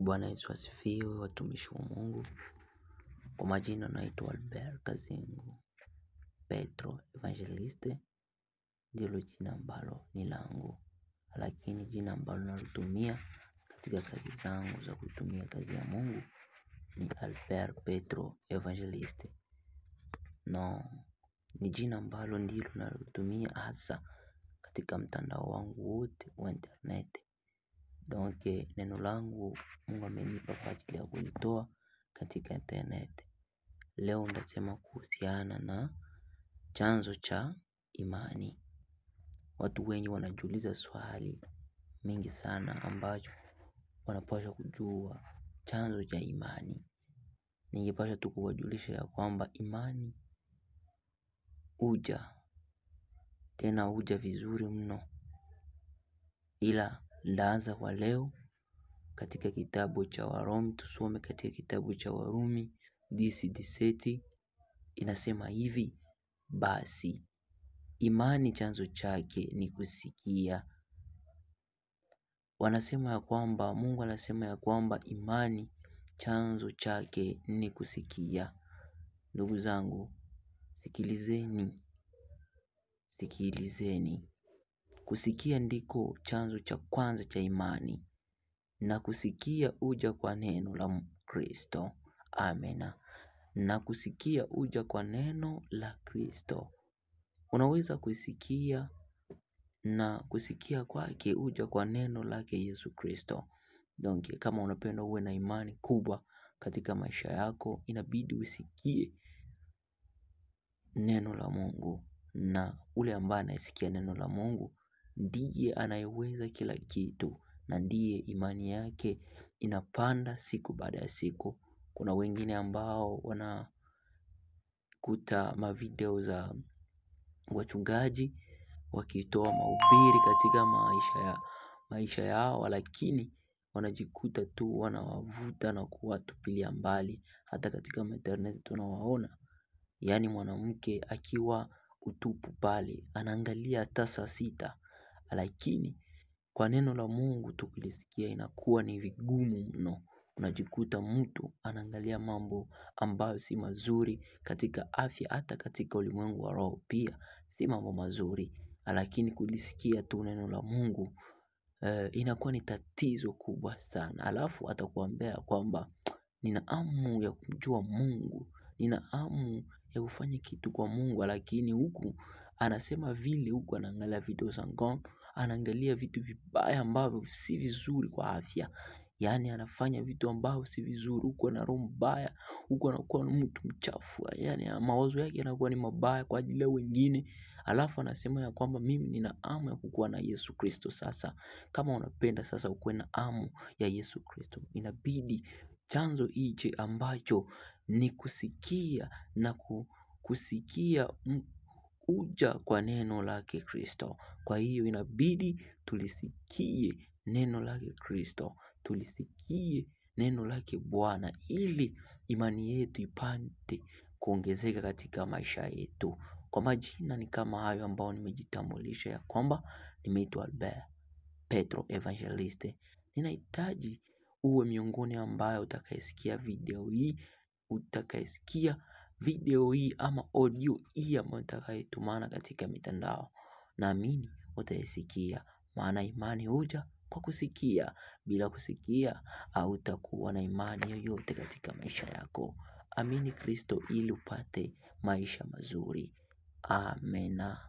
Bwana Yesu asifiwe, watumishi wa Mungu. Kwa majina naitwa Albert Kazingu Petro Evangeliste. Ndilo jina ambalo ni langu, lakini jina ambalo nalitumia katika kazi zangu za kutumia kazi ya Mungu ni Albert Petro Evangeliste. Ni jina ambalo ndilo nalitumia hasa katika mtandao wangu wote wa internet. Donc neno langu Mungu amenipa kwa ajili ya kulitoa katika internet. Leo nitasema kuhusiana na chanzo cha imani. Watu wengi wanajiuliza swali mingi sana ambacho wanapaswa kujua chanzo cha imani. Ningepaswa tu kuwajulisha ya kwamba imani huja, tena huja vizuri mno. Ila ndaanza kwa leo katika kitabu cha Warumi. Tusome katika kitabu cha Warumi 10:17. Inasema hivi: basi imani chanzo chake ni kusikia. Wanasema ya kwamba Mungu anasema ya kwamba imani chanzo chake ni kusikia. Ndugu zangu, sikilizeni. Kusikia ndiko chanzo cha kwanza cha imani, na kusikia huja kwa neno la Kristo. Amena. Na kusikia huja kwa neno la Kristo. Unaweza kusikia, na kusikia kwake huja kwa neno lake Yesu Kristo. Donc kama unapenda uwe na imani kubwa katika maisha yako, inabidi usikie neno la Mungu. Na ule ambaye anasikia neno la Mungu ndiye anayeweza kila kitu, na ndiye imani yake inapanda siku baada ya siku. Kuna wengine ambao wanakuta mavideo za wachungaji wakitoa mahubiri katika maisha yao, lakini wanajikuta tu wanawavuta na kuwatupilia mbali. Hata katika internet tunawaona, yaani mwanamke akiwa utupu pale anaangalia hata saa 6, lakini kwa neno la Mungu tukilisikia inakuwa ni vigumu mno. Unajikuta mtu anaangalia mambo ambayo si mazuri katika afya, hata katika ulimwengu wa roho pia si mambo mazuri, lakini kulisikia tu neno la Mungu inakuwa ni tatizo kubwa sana. Alafu atakuambia kwamba nina hamu ya kumjua Mungu, nina hamu ya kufanya kitu kwa Mungu, lakini huku anasema vile, huku anaangalia video za ngono, anaangalia vitu vibaya ambavyo si vizuri kwa afya. Yaani anafanya vitu ambavyo si vizuri, huku ana roho mbaya, huku anakuwa mtu mchafu. Yaani mawazo yake yanakuwa ni mabaya kwa ajili ya wengine. Alafu anasema ya kwamba mimi nina hamu ya kukuwa na Yesu Kristo. Sasa kama unapenda sasa ukuwe na hamu ya Yesu Kristo, inabidi chanzo hichi ambacho ni kusikia, na kusikia huja kwa neno lake Kristo. Kwa hiyo inabidi tulisikie neno lake Kristo, tulisikie neno lake Bwana, ili imani yetu ipate kuongezeka katika maisha yetu. Kwa majina ni kama hayo ambao nimejitambulisha ya kwamba nimeitwa Albert Petro Evangeliste. Ninahitaji uwe miongoni ambayo utakayesikia video hii ama audio hii ambayo nitakayotumana katika mitandao. Naamini utaisikia, maana imani huja kwa kusikia. Bila kusikia hautakuwa na imani yoyote katika maisha yako. Amini Kristo ili upate maisha mazuri. Amena.